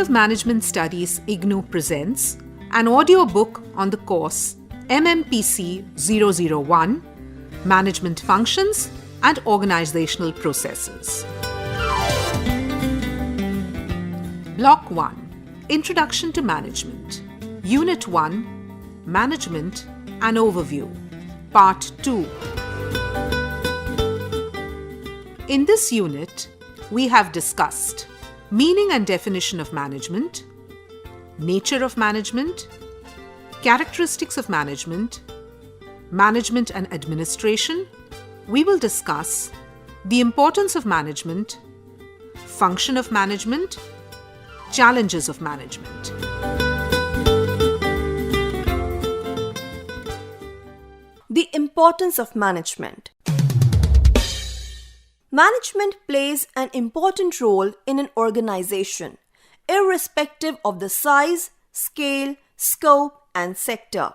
of Management Studies IGNOU presents an audio book on the course MMPC 001 Management Functions and Organizational Processes. Block 1 Introduction to Management. Unit 1 Management and Overview. Part 2. In this unit, we have discussed meaning and definition of management, nature of management, characteristics of management, management and administration. We will discuss the importance of management, function of management, challenges of management. The importance of management. Management plays an important role in an organization, irrespective of the size, scale, scope, and sector.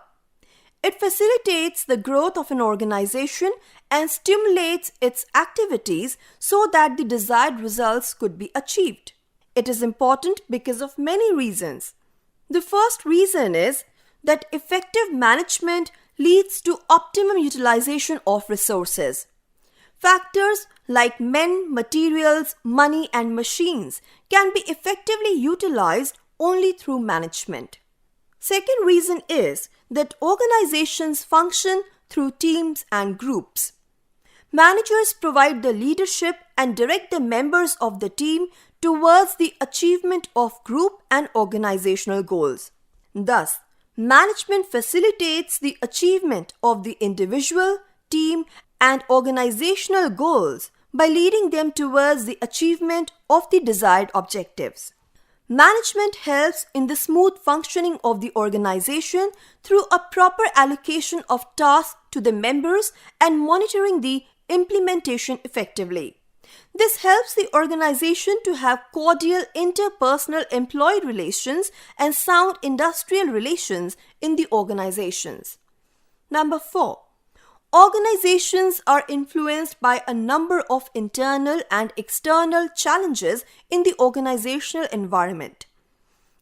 It facilitates the growth of an organization and stimulates its activities so that the desired results could be achieved. It is important because of many reasons. The first reason is that effective management leads to optimum utilization of resources. Factors like men, materials, money, and machines can be effectively utilized only through management. Second reason is that organizations function through teams and groups. Managers provide the leadership and direct the members of the team towards the achievement of group and organizational goals. Thus, management facilitates the achievement of the individual, team, and organizational goals by leading them towards the achievement of the desired objectives. Management helps in the smooth functioning of the organization through a proper allocation of tasks to the members and monitoring the implementation effectively. This helps the organization to have cordial interpersonal employee relations and sound industrial relations in the organizations. Number 4. Organizations are influenced by a number of internal and external challenges in the organizational environment.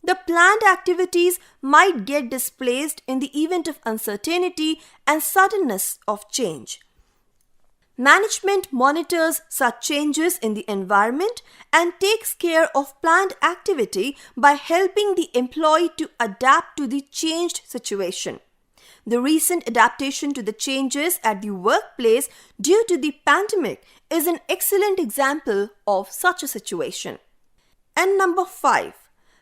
The planned activities might get displaced in the event of uncertainty and suddenness of change. Management monitors such changes in the environment and takes care of planned activity by helping the employee to adapt to the changed situation. The recent adaptation to the changes at the workplace due to the pandemic is an excellent example of such a situation. And number 5,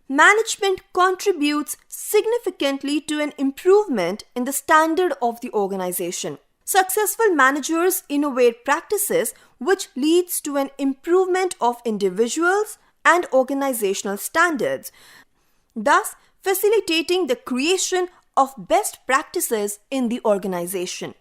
management contributes significantly to an improvement in the standard of the organization. Successful managers innovate practices which leads to an improvement of individuals and organizational standards, thus facilitating the creation of best practices in the organization.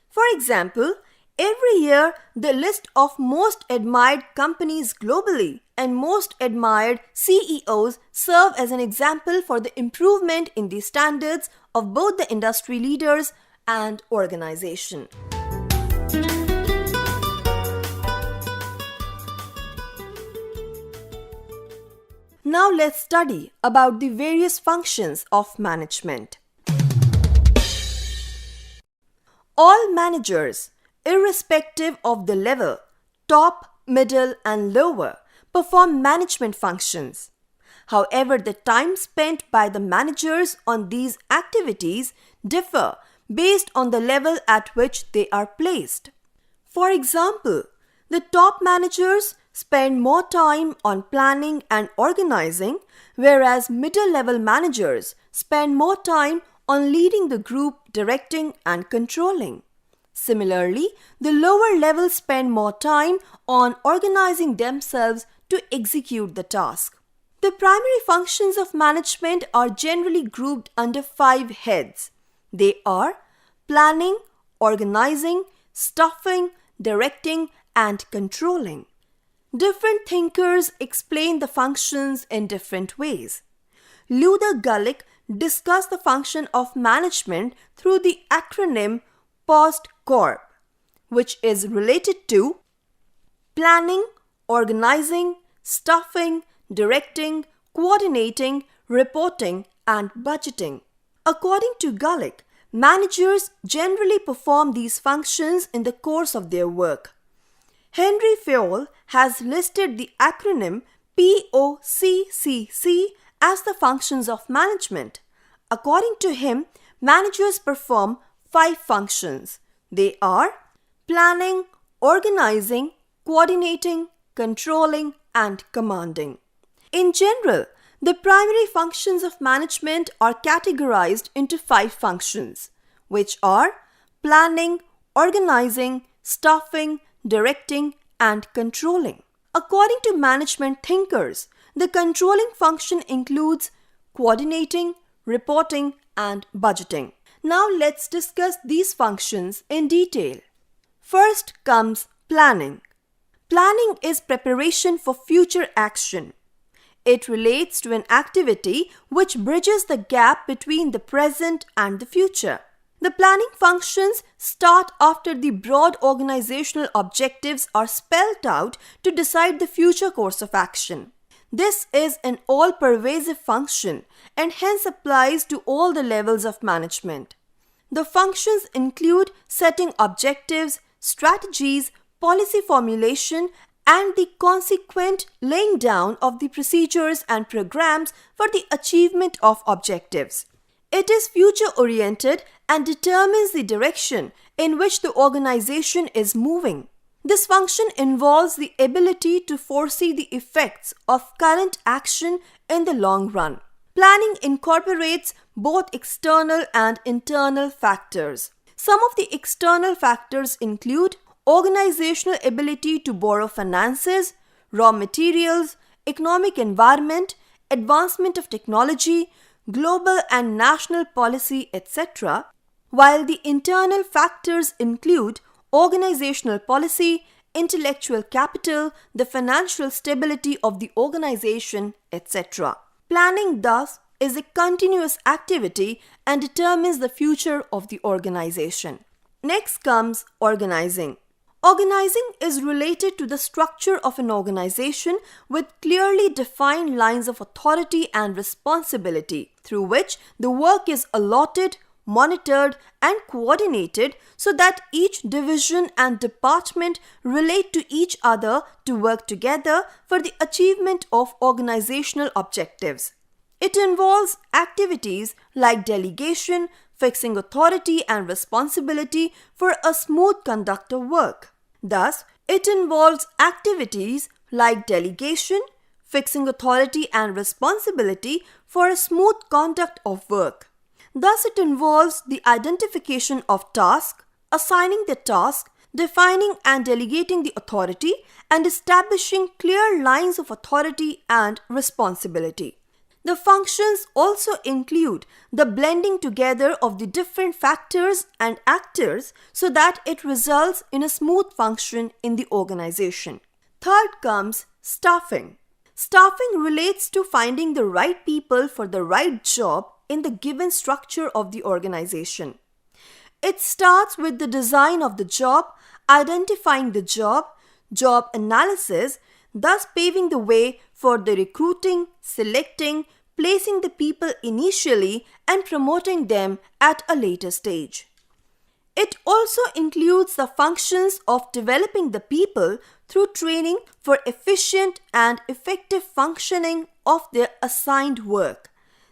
For example, every year the list of most admired companies globally and most admired CEOs serve as an example for the improvement in the standards of both the industry leaders and organization. Now let's study about the various functions of management. All managers, irrespective of the level, top, middle, and lower, perform management functions. However, the time spent by the managers on these activities differ based on the level at which they are placed. For example, the top managers spend more time on planning and organizing, whereas middle-level managers spend more time on leading the group, directing and controlling. Similarly, the lower levels spend more time on organizing themselves to execute the task. The primary functions of management are generally grouped under 5 heads. They are planning, organizing, staffing, directing, and controlling. Different thinkers explain the functions in different ways. Luther Gulick discussed the function of management through the acronym POST-CORP, which is related to planning, organizing, staffing, directing, coordinating, reporting, and budgeting. According to Gulick, managers generally perform these functions in the course of their work. Henry Fayol has listed the acronym POCCC as the functions of management. According to him, managers perform 5 functions. They are planning, organizing, coordinating, controlling, and commanding. In general, the primary functions of management are categorized into 5 functions, which are planning, organizing, staffing, directing, and controlling. According to management thinkers, the controlling function includes coordinating, reporting, and budgeting. Now let's discuss these functions in detail. First comes planning. Planning is preparation for future action. It relates to an activity which bridges the gap between the present and the future. The planning functions start after the broad organizational objectives are spelled out to decide the future course of action. This is an all-pervasive function and hence applies to all the levels of management. The functions include setting objectives, strategies, policy formulation, and the consequent laying down of the procedures and programs for the achievement of objectives. It is future-oriented and determines the direction in which the organization is moving. This function involves the ability to foresee the effects of current action in the long run. Planning incorporates both external and internal factors. Some of the external factors include organizational ability to borrow finances, raw materials, economic environment, advancement of technology, global and national policy, etc., while the internal factors include organizational policy, intellectual capital, the financial stability of the organization, etc. Planning, thus, is a continuous activity and determines the future of the organization. Next comes organizing. Organizing is related to the structure of an organization with clearly defined lines of authority and responsibility through which the work is allotted, monitored, and coordinated so that each division and department relate to each other to work together for the achievement of organizational objectives. It involves activities like delegation, fixing authority and responsibility for a smooth conduct of work. Thus, it involves activities like delegation, fixing authority and responsibility for a smooth conduct of work. Thus, it involves the identification of task, assigning the task, defining and delegating the authority, and establishing clear lines of authority and responsibility. The functions also include the blending together of the different factors and actors so that it results in a smooth function in the organization. Third comes staffing. Staffing relates to finding the right people for the right job in the given structure of the organization. It starts with the design of the job, identifying the job analysis, thus paving the way for the recruiting, selecting, placing the people initially, and promoting them at a later stage. It also includes the functions of developing the people through training for efficient and effective functioning of their assigned work.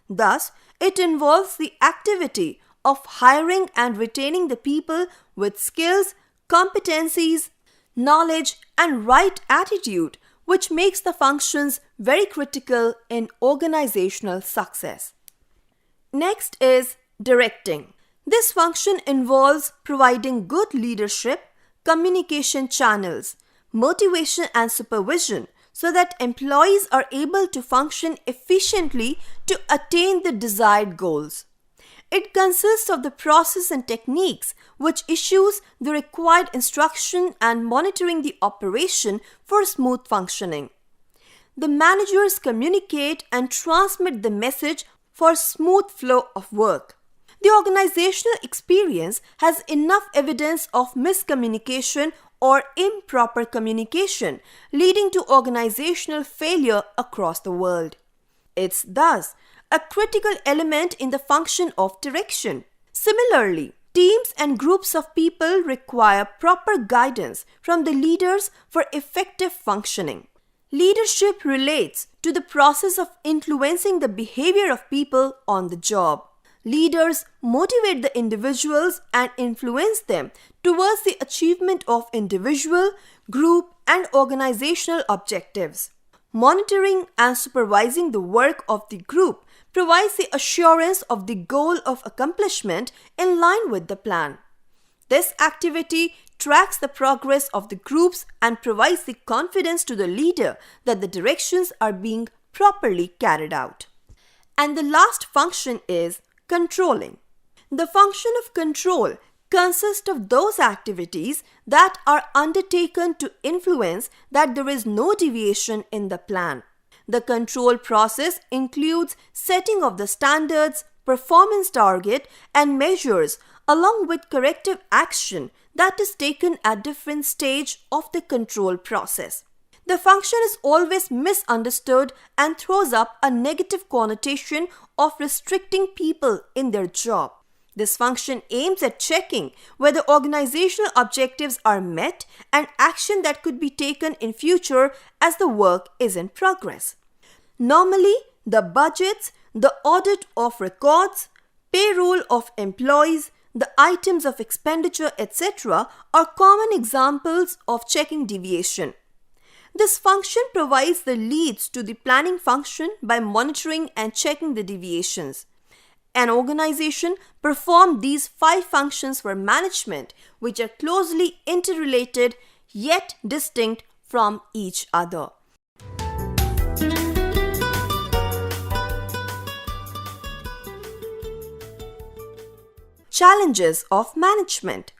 Thus, it involves the activity of hiring and retaining the people with skills, competencies, knowledge, and right attitude, which makes the functions very critical in organizational success. Next is directing. This function involves providing good leadership, communication channels, motivation and supervision so that employees are able to function efficiently to attain the desired goals. It consists of the process and techniques which issues the required instruction and monitoring the operation for smooth functioning. The managers communicate and transmit the message for smooth flow of work. The organizational experience has enough evidence of miscommunication or improper communication leading to organizational failure across the world. It's thus a critical element in the function of direction. Similarly, teams and groups of people require proper guidance from the leaders for effective functioning. Leadership relates to the process of influencing the behavior of people on the job. Leaders motivate the individuals and influence them towards the achievement of individual, group, and organizational objectives. Monitoring and supervising the work of the group provides the assurance of the goal of accomplishment in line with the plan. This activity tracks the progress of the groups and provides the confidence to the leader that the directions are being properly carried out. And the last function is controlling. The function of control consists of those activities that are undertaken to influence that there is no deviation in the plan. The control process includes setting of the standards, performance target, and measures along with corrective action that is taken at different stage of the control process. The function is always misunderstood and throws up a negative connotation of restricting people in their job. This function aims at checking whether organizational objectives are met and action that could be taken in future as the work is in progress. Normally, the budgets, the audit of records, payroll of employees, the items of expenditure, etc. are common examples of checking deviation. This function provides the leads to the planning function by monitoring and checking the deviations. An organization performs these 5 functions for management, which are closely interrelated yet distinct from each other. Challenges of management.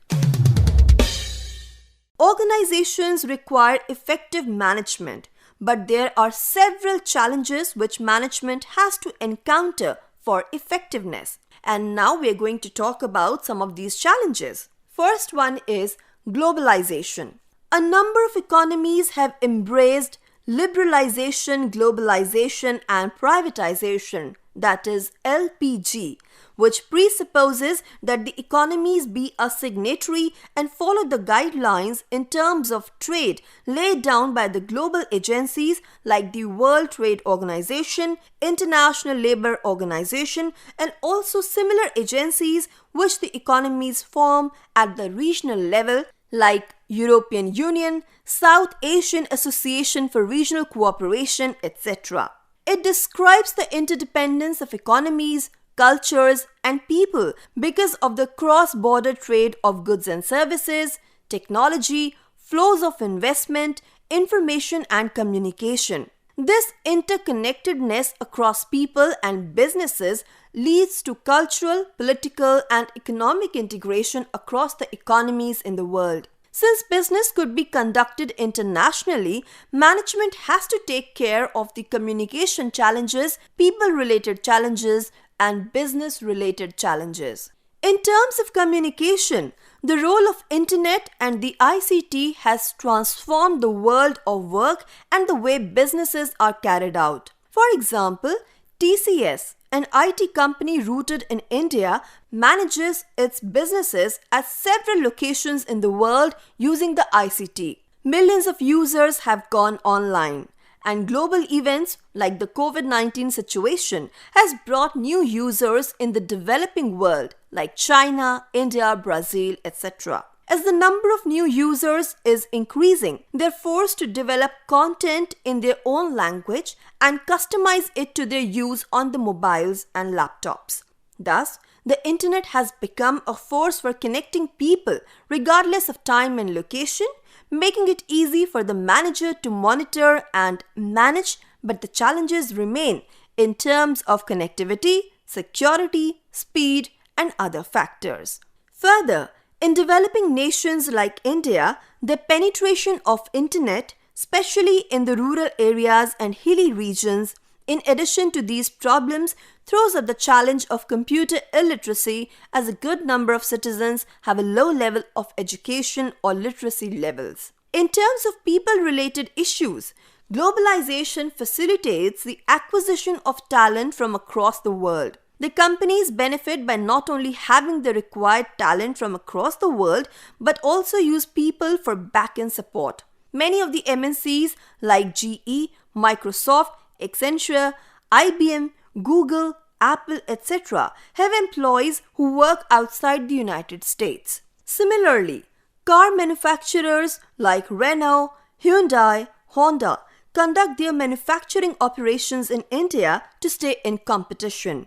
Organizations require effective management, but there are several challenges which management has to encounter for effectiveness. And now we are going to talk about some of these challenges. First one is globalization. A number of economies have embraced liberalization, globalization, and privatization, that is LPG, which presupposes that the economies be a signatory and follow the guidelines in terms of trade laid down by the global agencies like the World Trade Organization, International Labour Organization, and also similar agencies which the economies form at the regional level like European Union, South Asian Association for Regional Cooperation, etc. It describes the interdependence of economies, cultures, and people because of the cross-border trade of goods and services, technology, flows of investment, information, and communication. This interconnectedness across people and businesses leads to cultural, political, and economic integration across the economies in the world. Since business could be conducted internationally, management has to take care of the communication challenges, people-related challenges, and business-related challenges. In terms of communication, the role of Internet and the ICT has transformed the world of work and the way businesses are carried out. For example, TCS, an IT company rooted in India, manages its businesses at several locations in the world using the ICT. Millions of users have gone online, and global events like the COVID-19 situation has brought new users in the developing world like China, India, Brazil, etc. As the number of new users is increasing, they're forced to develop content in their own language and customize it to their use on the mobiles and laptops. Thus, the internet has become a force for connecting people regardless of time and location, making it easy for the manager to monitor and manage, but the challenges remain in terms of connectivity, security, speed, and other factors. Further, in developing nations like India, the penetration of internet, especially in the rural areas and hilly regions, in addition to these problems, throws up the challenge of computer illiteracy as a good number of citizens have a low level of education or literacy levels. In terms of people-related issues, Globalization facilitates the acquisition of talent from across the world. The companies benefit by not only having the required talent from across the world, but also use people for back-end support. Many of the MNCs like GE, Microsoft, Accenture, IBM, Google, Apple, etc. have employees who work outside the United States. Similarly, car manufacturers like Renault, Hyundai, Honda conduct their manufacturing operations in India to stay in competition.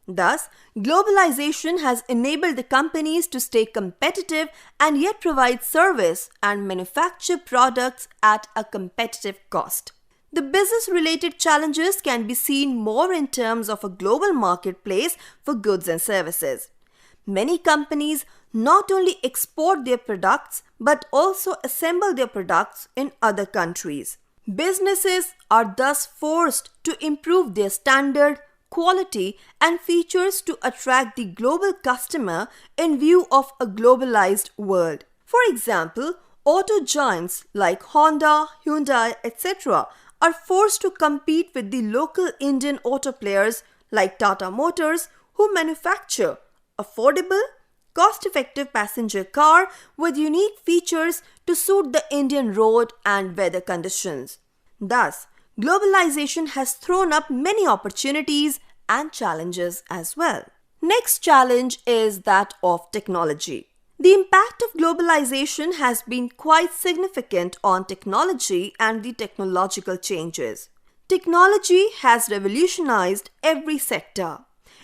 Thus, globalization has enabled the companies to stay competitive and yet provide service and manufacture products at a competitive cost. The business-related challenges can be seen more in terms of a global marketplace for goods and services. Many companies not only export their products but also assemble their products in other countries. Businesses are thus forced to improve their standard, quality, and features to attract the global customer in view of a globalized world. For example, auto giants like Honda, Hyundai, etc. are forced to compete with the local Indian auto players like Tata Motors, who manufacture affordable, cost-effective passenger car with unique features to suit the Indian road and weather conditions. Thus, globalization has thrown up many opportunities and challenges as well. Next challenge is that of technology. The impact of globalization has been quite significant on technology and the technological changes. Technology has revolutionized every sector.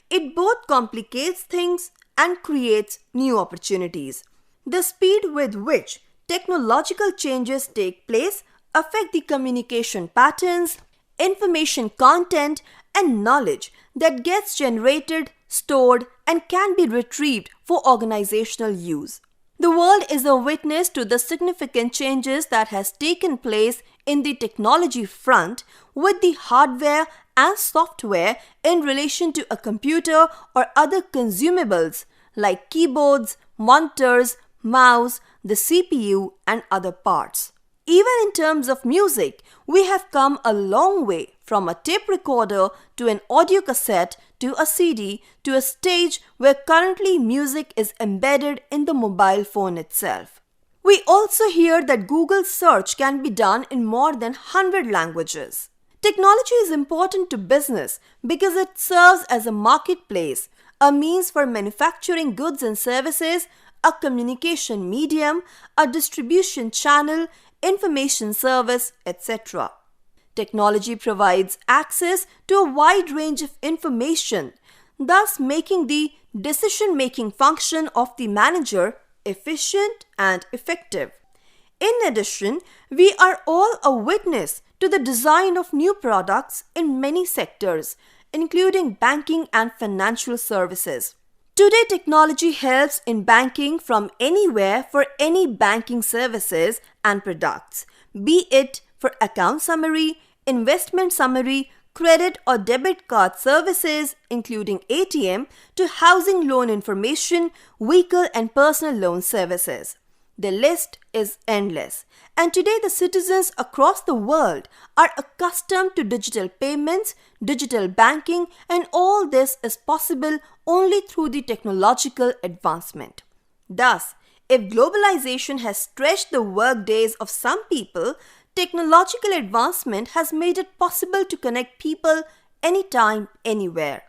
It both complicates things and creates new opportunities. The speed with which technological changes take place affect the communication patterns, information content, and knowledge that gets generated, stored, and can be retrieved for organizational use. The world is a witness to the significant changes that has taken place in the technology front with the hardware and software in relation to a computer or other consumables like keyboards, monitors, mouse, the CPU, and other parts. Even in terms of music, we have come a long way from a tape recorder to an audio cassette to a CD to a stage where currently music is embedded in the mobile phone itself. We also hear that Google search can be done in more than 100 languages. Technology is important to business because it serves as a marketplace, a means for manufacturing goods and services, a communication medium, a distribution channel, information service, etc. Technology provides access to a wide range of information, thus making the decision-making function of the manager efficient and effective. In addition, we are all a witness to the design of new products in many sectors, including banking and financial services. Today, technology helps in banking from anywhere for any banking services and products, be it for account summary, investment summary, credit or debit card services, including ATM, to housing loan information, vehicle and personal loan services. The list is endless. And today the citizens across the world are accustomed to digital payments, digital banking, and all this is possible only through the technological advancement. Thus, if globalization has stretched the work days of some people, technological advancement has made it possible to connect people anytime, anywhere.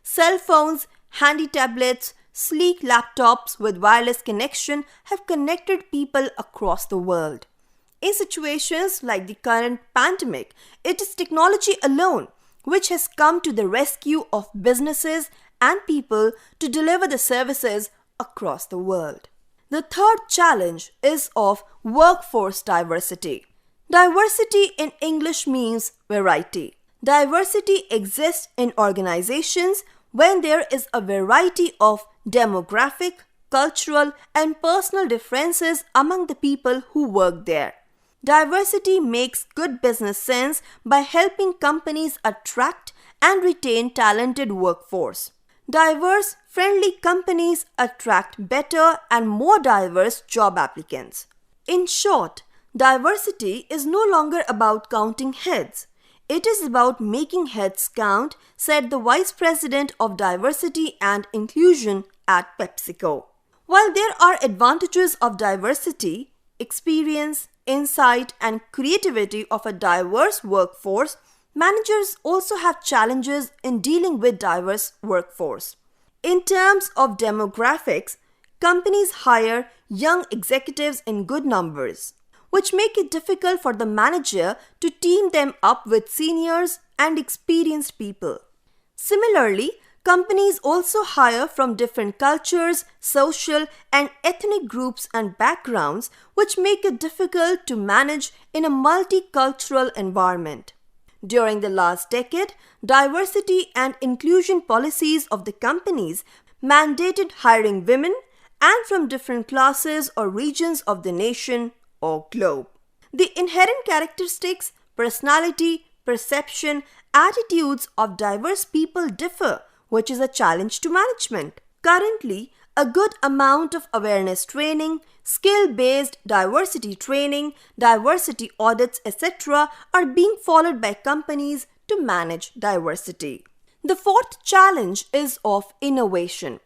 Cell phones, handy tablets, sleek laptops with wireless connection have connected people across the world. In situations like the current pandemic, it is technology alone which has come to the rescue of businesses and people to deliver the services across the world. The third challenge is of workforce diversity. Diversity in English means variety. Diversity exists in organizations when there is a variety of demographic, cultural, and personal differences among the people who work there. Diversity makes good business sense by helping companies attract and retain talented workforce. Diverse, friendly companies attract better and more diverse job applicants. In short, Diversity is no longer about counting heads. It is about making heads count, said the Vice President of Diversity and Inclusion at PepsiCo. While there are advantages of diversity, experience, insight, and creativity of a diverse workforce, managers also have challenges in dealing with diverse workforce. In terms of demographics, companies hire young executives in good numbers, which make it difficult for the manager to team them up with seniors and experienced people. Similarly, companies also hire from different cultures, social and ethnic groups and backgrounds, which make it difficult to manage in a multicultural environment. During the last decade, diversity and inclusion policies of the companies mandated hiring women and from different classes or regions of the nation or globe. The inherent characteristics, personality, perception, attitudes of diverse people differ, which is a challenge to management. Currently, a good amount of awareness training, skill-based diversity training, diversity audits, etc. are being followed by companies to manage diversity. The fourth challenge is of innovation.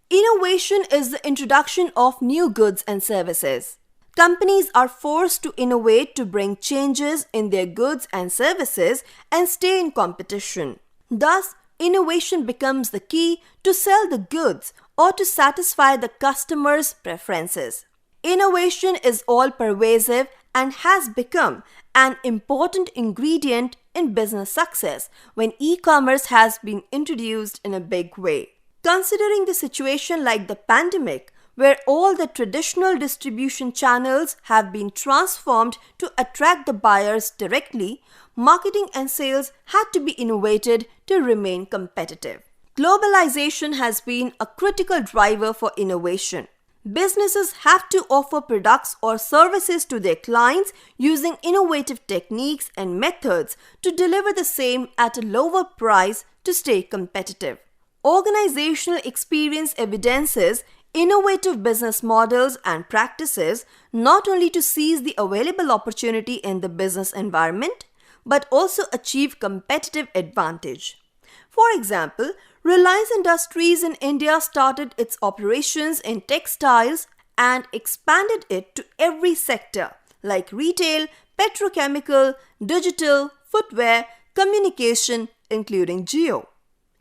Innovation is the introduction of new goods and services. Companies are forced to innovate to bring changes in their goods and services and stay in competition. Thus, innovation becomes the key to sell the goods or to satisfy the customer's preferences. Innovation is all-pervasive and has become an important ingredient in business success when e-commerce has been introduced in a big way. Considering the situation like the pandemic, where all the traditional distribution channels have been transformed to attract the buyers directly, marketing and sales had to be innovated to remain competitive. Globalization has been a critical driver for innovation. Businesses have to offer products or services to their clients using innovative techniques and methods to deliver the same at a lower price to stay competitive. Organizational experience evidences innovative business models and practices not only to seize the available opportunity in the business environment, but also achieve competitive advantage. For example, Reliance Industries in India started its operations in textiles and expanded it to every sector like retail, petrochemical, digital, footwear, communication, including geo.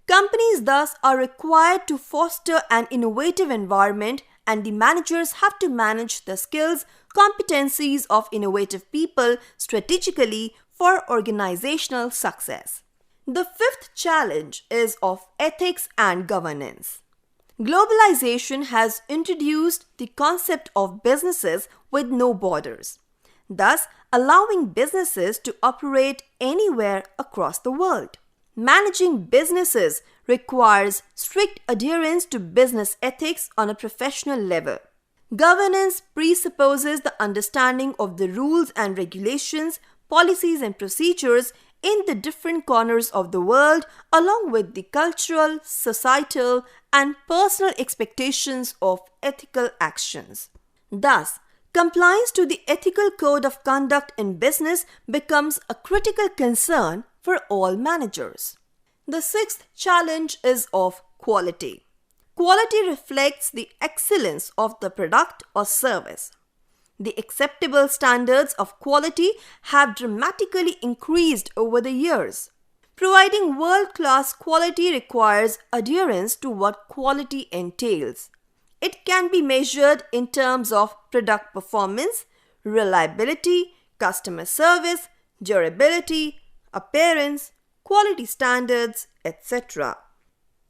Companies thus are required to foster an innovative environment, and the managers have to manage the skills, competencies of innovative people strategically for organizational success. The fifth challenge is of ethics and governance. Globalization has introduced the concept of businesses with no borders, thus allowing businesses to operate anywhere across the world. Managing businesses requires strict adherence to business ethics on a professional level. Governance presupposes the understanding of the rules and regulations, policies and procedures in the different corners of the world, along with the cultural, societal, and personal expectations of ethical actions. Thus, compliance to the ethical code of conduct in business becomes a critical concern for all managers. The sixth challenge is of quality. Quality reflects the excellence of the product or service. The acceptable standards of quality have dramatically increased over the years. Providing world-class quality requires adherence to what quality entails. It can be measured in terms of product performance, reliability, customer service, durability, appearance, quality standards, etc.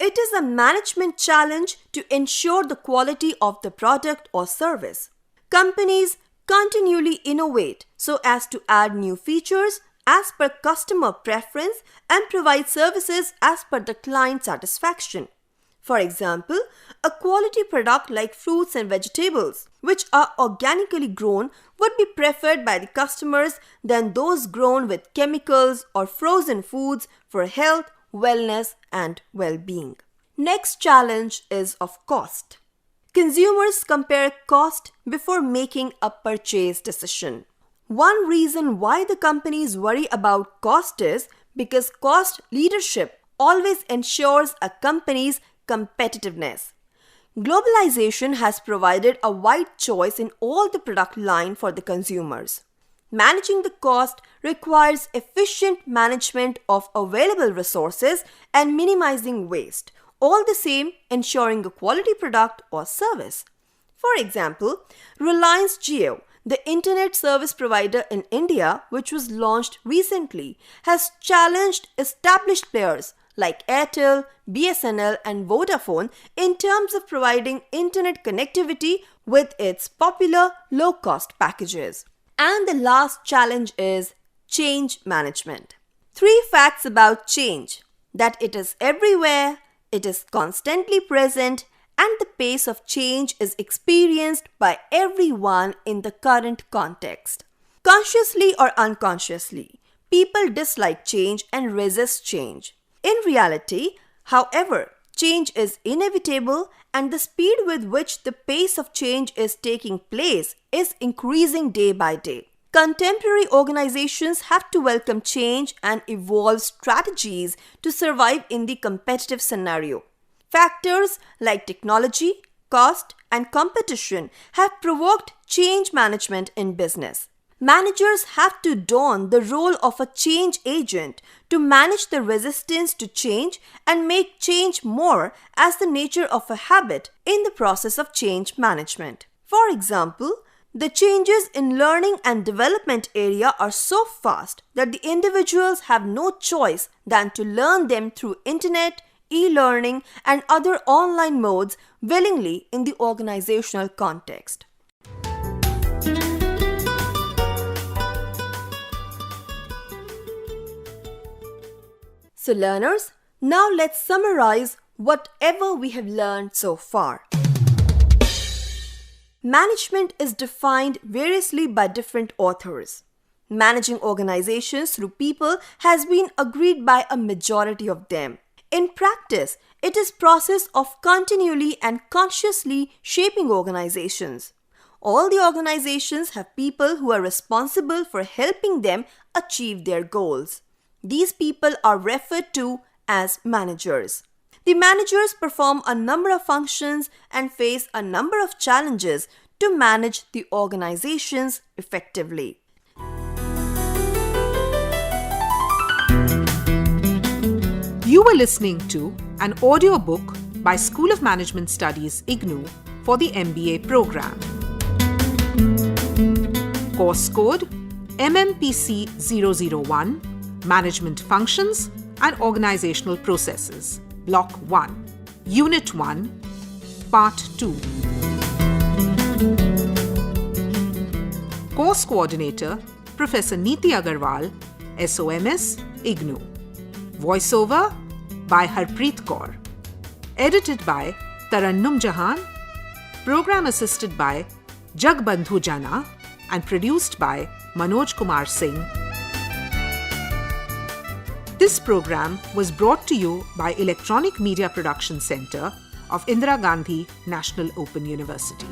It is a management challenge to ensure the quality of the product or service. Companies continually innovate so as to add new features as per customer preference and provide services as per the client satisfaction. For example, a quality product like fruits and vegetables, which are organically grown, would be preferred by the customers than those grown with chemicals or frozen foods for health, wellness, and well-being. Next challenge is of cost. Consumers compare cost before making a purchase decision. One reason why the companies worry about cost is because cost leadership always ensures a company's competitiveness. Globalization has provided a wide choice in all the product line for the consumers. Managing the cost requires efficient management of available resources and minimizing waste, all the same ensuring a quality product or service. For example, Reliance Jio, the internet service provider in India, which was launched recently, has challenged established players like Airtel, BSNL and Vodafone in terms of providing internet connectivity with its popular low-cost packages. And the last challenge is change management. 3 facts about change: that it is everywhere, it is constantly present, and the pace of change is experienced by everyone in the current context. Consciously or unconsciously, people dislike change and resist change. In reality, however, change is inevitable and the speed with which the pace of change is taking place is increasing day by day. Contemporary organizations have to welcome change and evolve strategies to survive in the competitive scenario. Factors like technology, cost, and competition have provoked change management in business. Managers have to don the role of a change agent to manage the resistance to change and make change more as the nature of a habit in the process of change management. For example, the changes in learning and development area are so fast that the individuals have no choice than to learn them through internet, e-learning and other online modes willingly in the organizational context. So learners, now let's summarize whatever we have learned so far. Management is defined variously by different authors. Managing organizations through people has been agreed by a majority of them. In practice, it is a process of continually and consciously shaping organizations. All the organizations have people who are responsible for helping them achieve their goals. These people are referred to as managers. The managers perform a number of functions and face a number of challenges to manage the organizations effectively. You were listening to an audiobook by School of Management Studies IGNOU for the MBA program. Course code MMPC 001 Management Functions and Organizational Processes, Block 1, Unit 1, Part 2. Course Coordinator, Professor Neeti Agarwal, SOMS, IGNOU. Voiceover by Harpreet Kaur. Edited by Tarannum Jahan. Program assisted by Jagbandhu Jana and produced by Manoj Kumar Singh. This program was brought to you by Electronic Media Production Center of Indira Gandhi National Open University.